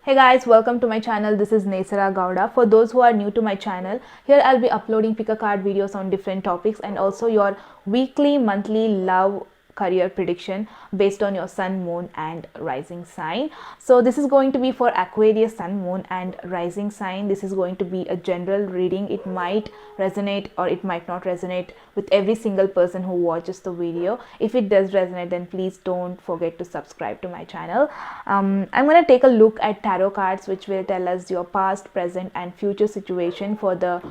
Hey guys, welcome to my channel. This is Nesara Gowda. For those who are new to my channel, here I'll be uploading pick a card videos on different topics and also your weekly, monthly love career prediction based on your sun, moon and rising sign. So this is going to be for Aquarius sun, moon and rising sign. This is going to be a general reading. It might resonate or it might not resonate with every single person who watches the video. If it does resonate, then please don't forget to subscribe to my channel. I'm going to take a look at tarot cards which will tell us your past, present and future situation for the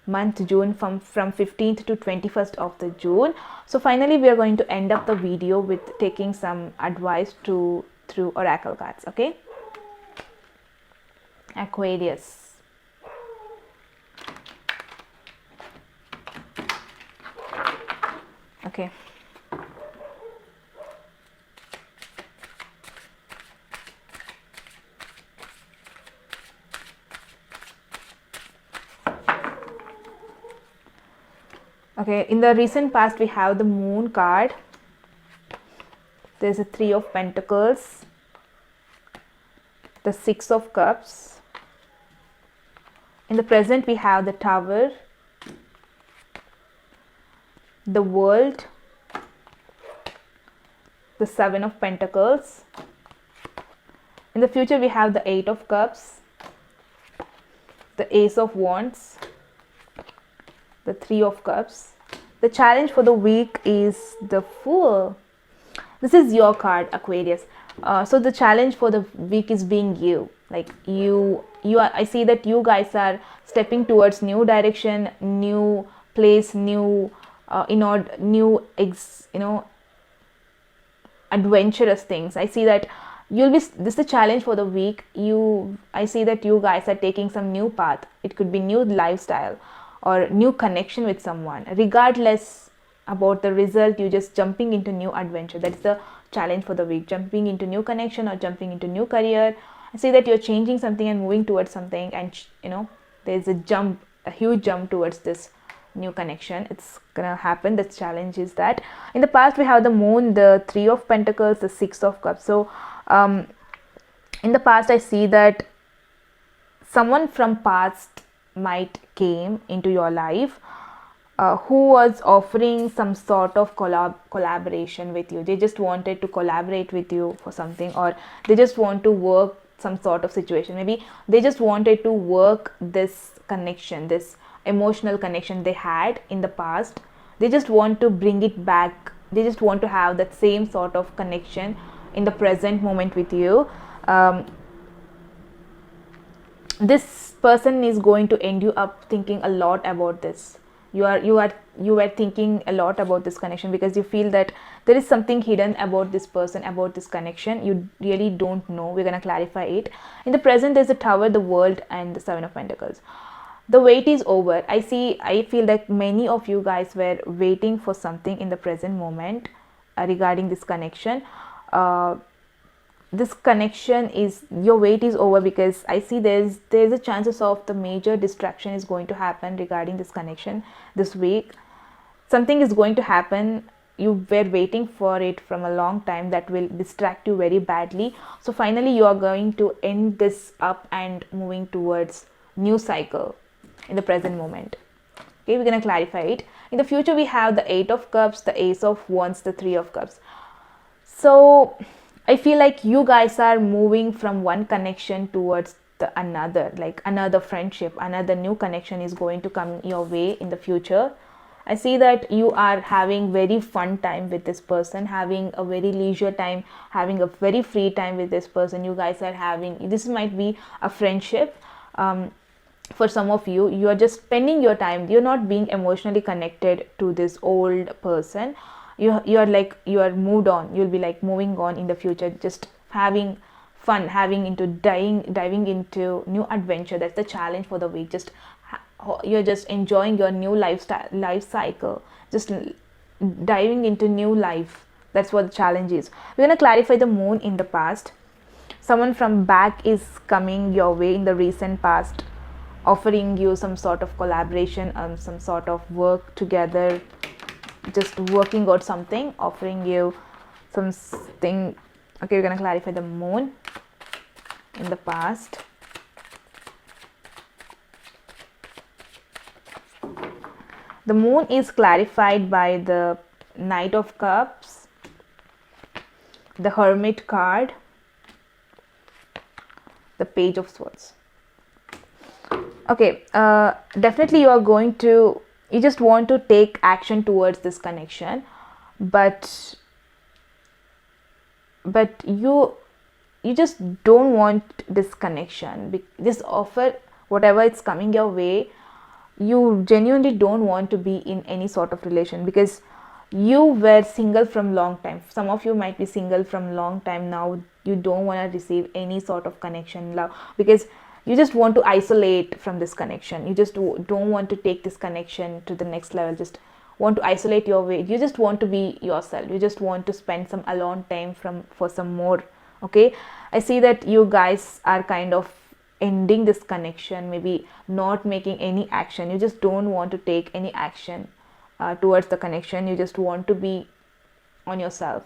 month June from 15th to 21st of the June. So finally we are going to end up the video with taking some advice through oracle cards. Okay, Aquarius. Okay, okay, in the recent past we have the moon card. There's a 3 of pentacles, the 6 of cups. In the present we have the tower, the world, the 7 of pentacles. In the future we have the 8 of cups, the ace of wands, the 3 of cups. The challenge for the week is the fool. This is your card, Aquarius. So the challenge for the week is being you. Like you are, I see that you guys are stepping towards new direction, new place, new adventurous things. I see that you'll be, this is the challenge for the week. I see that you guys are taking some new path. It could be new lifestyle or new connection with someone. Regardless about the result, you just jumping into new adventure. That's the challenge for the week, jumping into new connection or jumping into new career. I see that you're changing something and moving towards something, and there's a huge jump towards this new connection. It's gonna happen. The challenge is that in the past we have the moon, the 3 of pentacles, the 6 of cups. So in the past I see that someone from past might came into your life who was offering some sort of collaboration with you. They just wanted to collaborate with you for something, or they just want to work some sort of situation. Maybe they just wanted to work this connection, this emotional connection they had in the past. They just want to bring it back. They just want to have that same sort of connection in the present moment with you. This person is going to end you up thinking a lot about this. You were thinking a lot about this connection because you feel that there is something hidden about this person, about this connection. You really don't know. We're gonna clarify it. In the present, there's the tower, the world, and the 7 of pentacles. The wait is over. I feel that many of you guys were waiting for something in the present moment regarding this connection. This connection is, your wait is over, because I see there's a chances of the major distraction is going to happen regarding this connection this week. Something is going to happen. You were waiting for it from a long time that will distract you very badly. So finally you are going to end this up and moving towards new cycle in the present moment. Okay, we're going to clarify it. In the future we have the 8 of cups, the ace of wands, the 3 of cups. So I feel like you guys are moving from one connection towards the another, like another friendship, another new connection is going to come your way in the future. I see that you are having very fun time with this person, having a very leisure time, having a very free time with this person. You guys are having, this might be a friendship. For some of you, you are just spending your time. You're not being emotionally connected to this old person. You are moved on. You'll be like moving on in the future, just having fun, diving into new adventure. That's the challenge for the week. You're just enjoying your new life cycle, just diving into new life. That's what the challenge is. We're going to clarify the moon. In the past, someone from back is coming your way in the recent past, offering you some sort of collaboration, some sort of work together, just working out something, offering you something. Okay, we're gonna clarify the moon. in the past. The moon is clarified by the Knight of Cups, the Hermit card, the Page of Swords. Okay, definitely you are going to, you just want to take action towards this connection, but you just don't want this connection, this offer, whatever it's coming your way, you genuinely don't want to be in any sort of relation, because you were single from long time. Some of you might be single from long time. Now you don't want to receive any sort of connection, love, because you just want to isolate from this connection. You just don't want to take this connection to the next level, just want to isolate your way. You just want to be yourself. You just want to spend some alone time for some more. Okay, I see that you guys are kind of ending this connection, maybe not making any action. You just don't want to take any action towards the connection. You just want to be on yourself.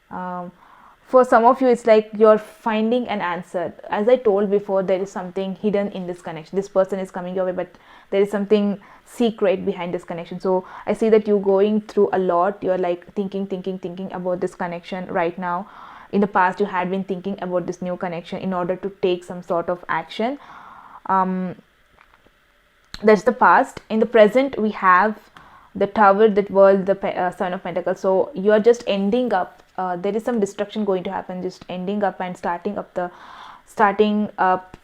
For some of you, it's like you're finding an answer. As I told before, there is something hidden in this connection. This person is coming your way, but there is something secret behind this connection. So I see that you're going through a lot. You're like thinking about this connection right now. In the past, you had been thinking about this new connection in order to take some sort of action. That's the past. In the present, we have the Tower, that world, the Son of Pentacles. So you are just ending up. There is some destruction going to happen. Just ending up and starting up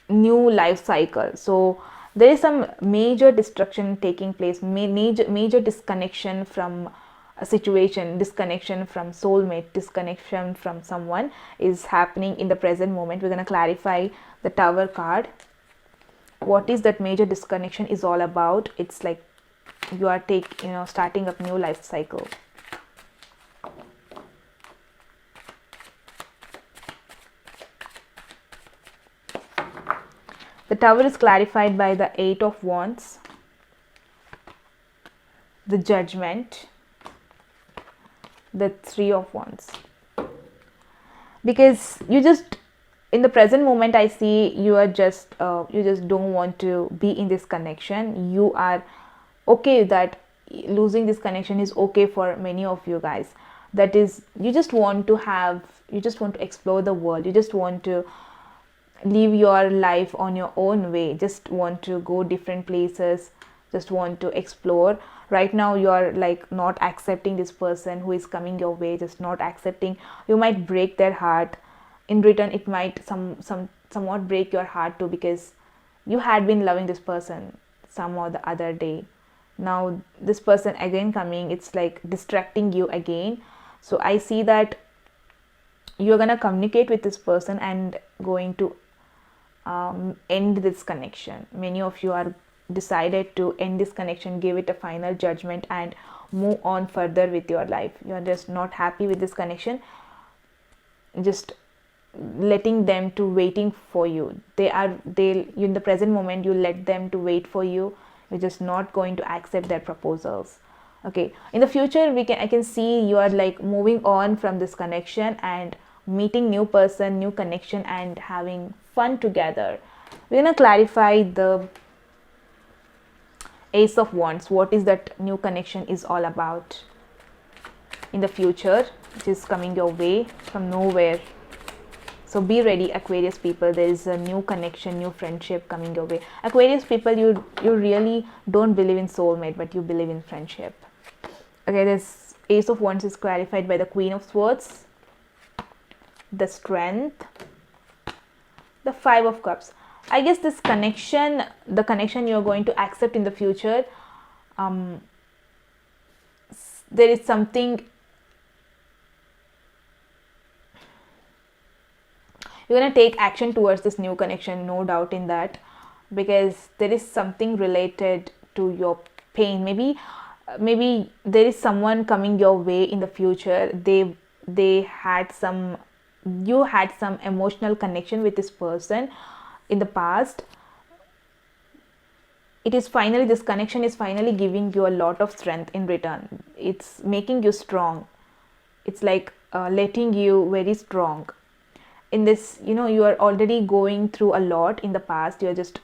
new life cycle. So there is some major destruction taking place. Major disconnection from a situation, disconnection from soulmate, disconnection from someone is happening in the present moment. We're going to clarify the Tower card. What is that major disconnection is all about? It's like you are starting up new life cycle. The Tower is clarified by the Eight of Wands, the Judgment, the Three of Wands. Because you just, in the present moment, I see you are just you just don't want to be in this connection. You are okay that losing this connection is okay for many of you guys. That is, you just want to explore the world. You just want to live your life on your own way. Just want to go different places, just want to explore. Right now you are like not accepting this person who is coming your way, just not accepting. You might break their heart. In return, it might somewhat break your heart too, because you had been loving this person some or the other day. Now this person again coming, it's like distracting you again. So I see that you're gonna communicate with this person and going to end this connection. Many of you are decided to end this connection, give it a final judgment and move on further with your life. You're just not happy with this connection, just letting them to waiting for you. In the present moment, you let them to wait for you. You're just not going to accept their proposals. Okay, in the future, I can see you are like moving on from this connection and meeting new person, new connection, and having fun together. We're gonna clarify the Ace of Wands. What is that new connection is all about in the future, which is coming your way from nowhere. So be ready, Aquarius people. There is a new connection, new friendship coming your way. Aquarius people, you really don't believe in soulmate, but you believe in friendship. Okay, this Ace of Wands is clarified by the Queen of Swords, the Strength, the Five of Cups. I guess this connection, the connection you're going to accept in the future, there is something, you're going to take action towards this new connection, no doubt in that, because there is something related to your pain. Maybe there is someone coming your way in the future. You had some emotional connection with this person in the past. This connection is finally giving you a lot of strength in return. It's making you strong. It's like letting you very strong. in this, you are already going through a lot in the past. You're just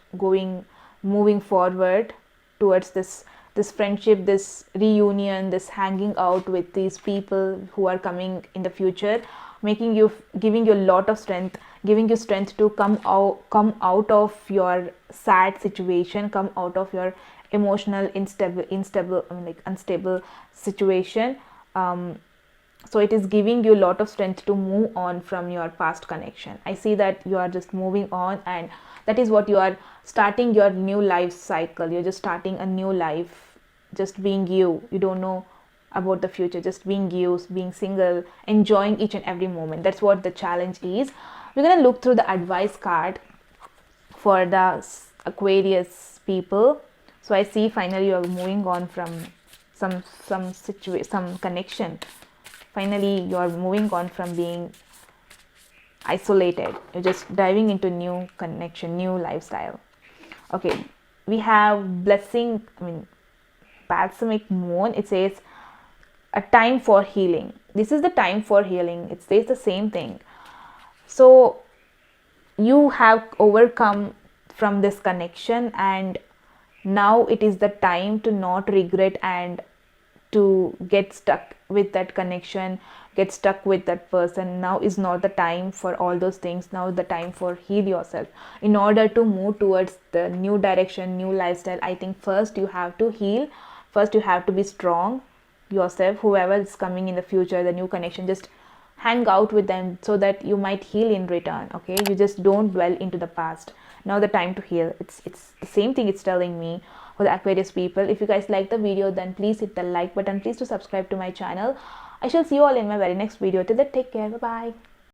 moving forward towards this friendship, this reunion, this hanging out with these people who are coming in the future, giving you a lot of strength, giving you strength to come out of your sad situation, come out of your emotional unstable situation. So it is giving you a lot of strength to move on from your past connection. I see that you are just moving on, and that is what you are starting your new life cycle. You're just starting a new life, just being you don't know about the future, just being you, being single, enjoying each and every moment. That's what the challenge is. We're going to look through the advice card for the Aquarius people. So I see finally you're moving on from some connection. Finally you're moving on from being isolated. You're just diving into new connection, new lifestyle. Okay, we have blessing, balsamic moon. It says a time for healing. This is the time for healing. It says the same thing. So you have overcome from this connection, and now it is the time to not regret and to get stuck with that connection, get stuck with that person. Now is not the time for all those things. Now is the time for heal yourself. In order to move towards the new direction, new lifestyle, I think first you have to heal. First you have to be strong yourself. Whoever is coming in the future, the new connection, just hang out with them so that you might heal in return. Okay, you just don't dwell into the past. Now the time to heal. It's the same thing it's telling me for the Aquarius people. If you guys like the video, then please hit the like button. Please to subscribe to my channel. I shall see you all in my very next video. Till then, take care. Bye bye.